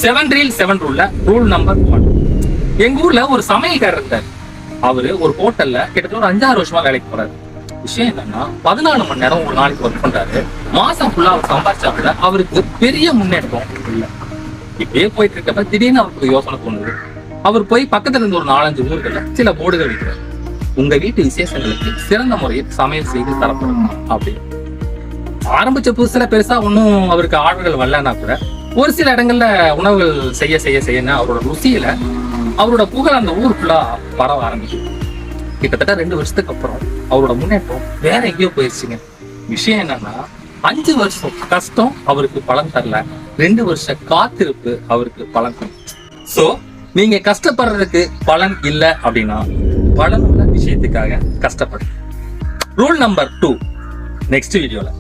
7 reel 7 ரூல்ல rule number 1. எங்க ஊர்ல ஒரு சமையல்காரர் இருந்தார். அவரு ஒரு ஹோட்டல்ல கிட்டத்தட்ட ஒரு 5-6 வருஷமா வேலைக்கு போறாரு. விஷயம் என்னன்னா 14 மணி நேரம் ஒரு நாளைக்கு ஒர்க் பண்றாரு. மாசம் ஃபுல்லா அவர் சம்பாதிச்சாப்புல அவருக்கு பெரிய முன்னேற்றம் இல்லை. இப்படியே போயிட்டு இருக்கப்ப திடீர்னு அவருக்கு யோசனை தோணுது. அவர் போய் பக்கத்துல இருந்து ஒரு 4-5 ஊர்கள்ல சில போர்டுகள் வைக்கிறார். உங்க வீட்டு விசேஷங்களுக்கு சிறந்த முறையில் சமையல் செய்து தரப்படும் அப்படின்னு. ஆரம்பிச்ச புதுசுல பெருசா ஒன்னும் அவருக்கு ஆர்டர்கள் வரலன்னா கூட ஒரு சில இடங்கள்ல உணவுகள் செய்ய அவரோட ருசியில அவரோட புகழ் அந்த ஊர் ஃபுல்லா பரவ ஆரம்பிச்சு. கிட்டத்தட்ட 2 வருஷத்துக்கு அப்புறம் அவரோட முன்னேற்றம் வேற எங்கேயோ போயிடுச்சுங்க. விஷயம் என்னன்னா 5 வருஷம் கஷ்டம் அவருக்கு பலன் தரல, 2 வருஷ காத்திருப்பு அவருக்கு பலன் தரல. சோ நீங்க கஷ்டப்படுறதுக்கு பலன் இல்லை அப்படின்னா பலன் உள்ள விஷயத்துக்காக கஷ்டப்படு. ரூல் நம்பர் 2 நெக்ஸ்ட் வீடியோல